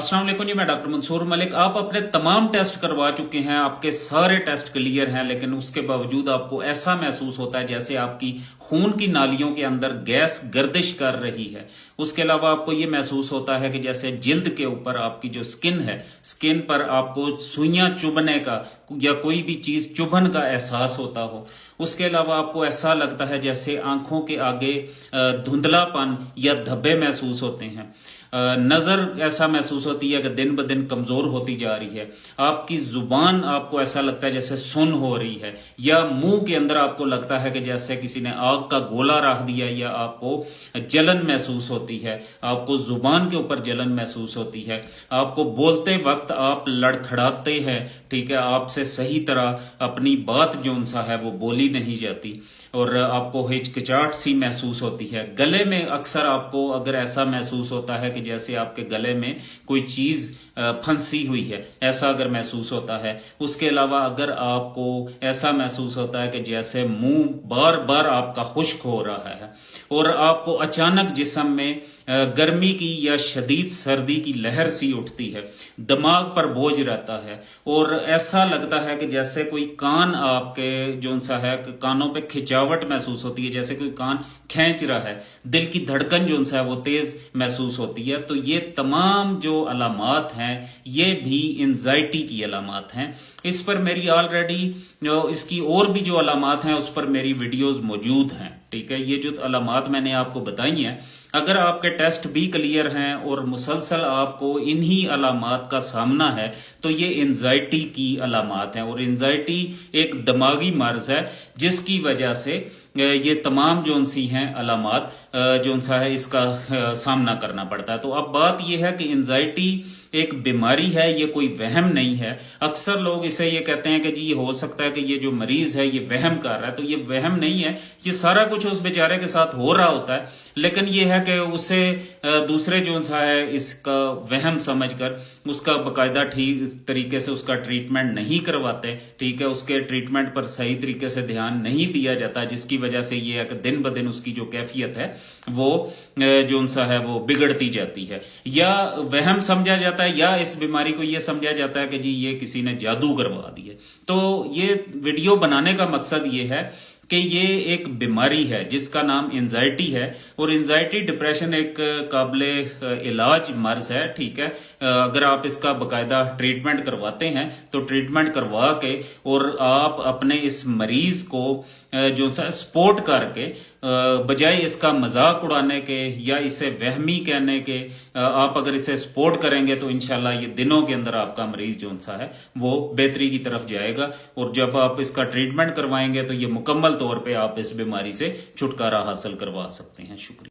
अस्सलाम वालेकुम जी, मैं डॉक्टर मंसूर मलिक। आप अपने तमाम टेस्ट करवा चुके हैं, आपके सारे टेस्ट क्लियर हैं, लेकिन उसके बावजूद आपको ऐसा महसूस होता है जैसे आपकी खून की नालियों के अंदर गैस गर्दिश कर रही है। उसके अलावा आपको ये महसूस होता है कि जैसे जिल्द के ऊपर आपकी जो स्किन है, स्किन पर आपको सुइयां चुभने का या कोई भी चीज चुभन का एहसास होता हो। उसके अलावा आपको ऐसा लगता है जैसे आंखों के आगे धुंधलापन या धब्बे महसूस होते हैं। नजर ऐसा महसूस होती है कि दिन ब दिन कमजोर होती जा रही है। आपकी जुबान आपको ऐसा लगता है जैसे सुन्न हो रही है, या मुंह के अंदर आपको लगता है कि जैसे किसी ने आग का गोला रख दिया, या आपको जलन महसूस होती है, आपको जुबान के ऊपर जलन महसूस होती है, आपको बोलते वक्त आप लड़खड़ाते हैं, ठीक है, आपसे सही तरह अपनी बात जो सा है वो बोली नहीं जाती, और आपको हिचकिचाहट सी महसूस होती है। गले में अक्सर आपको अगर ऐसा महसूस होता है कि जैसे आपके गले में कोई चीज फंसी हुई है, ऐसा अगर महसूस होता है। उसके अलावा अगर आपको ऐसा महसूस होता है कि जैसे मुंह बार बार आपका खुश्क हो रहा है, और आपको अचानक जिस्म में गर्मी की या शदीद सर्दी की लहर सी उठती है, दिमाग पर बोझ रहता है, और ऐसा लगता है कि जैसे कोई कान आपके जो सा है कानों पे खिंचावट महसूस होती है, जैसे कोई कान खींच रहा है, दिल की धड़कन जो सा है वो तेज महसूस होती है। तो ये तमाम जो अलामात हैं ये भी एंजाइटी की अलामात हैं। इस पर मेरी ऑलरेडी इसकी और भी जो अलामात हैं उस पर मेरी वीडियोस मौजूद हैं, ठीक है। ये जो अलामात मैंने आपको बताई हैं, अगर आपके टेस्ट भी क्लियर हैं और मुसलसल आपको इन्हीं अलामात का सामना है तो ये एंजाइटी की अलामात हैं। और एंजाइटी एक दिमागी मर्ज है जिसकी वजह से ये तमाम जो सी हैं अलामात जो सा है इसका सामना करना पड़ता है। तो अब बात यह है कि एंजाइटी एक बीमारी है, ये कोई वहम नहीं है। अक्सर लोग इसे ये कहते हैं कि जी ये हो सकता है कि ये जो मरीज है ये वहम कर रहा है, तो ये वहम नहीं है, ये सारा कुछ उस बेचारे के साथ हो रहा होता है, लेकिन ये है कि उसे दूसरे जो सा है इसका वहम समझकर उसका बकायदा ठीक तरीके से उसका ट्रीटमेंट नहीं करवाते, ठीक है, उसके ट्रीटमेंट पर सही तरीके से ध्यान नहीं दिया जाता, जिसकी वजह से ये है कि दिन ब दिन उसकी जो कैफियत है वो जो सा है वो बिगड़ती जाती है, या वहम समझा जाता है, या इस बीमारी को ये समझा जाता है कि जी ये किसी ने जादू करवा दिए। तो ये वीडियो बनाने का मकसद ये है कि ये एक बीमारी है जिसका नाम एंजाइटी है, और एंजाइटी डिप्रेशन एक काबिले इलाज मर्ज है, ठीक है। अगर आप इसका बकायदा ट्रीटमेंट करवाते हैं तो ट्रीटमेंट करवा के और आप अपने इस मरीज को जो सा सपोर्ट करके बजाय इसका मजाक उड़ाने के या इसे वहमी कहने के, आप अगर इसे सपोर्ट करेंगे तो इंशाल्लाह ये दिनों के अंदर आपका मरीज जो सा है वो बेहतरी की तरफ जाएगा, और जब आप इसका ट्रीटमेंट करवाएंगे तो ये मुकम्मल तौर पे आप इस बीमारी से छुटकारा हासिल करवा सकते हैं। शुक्रिया।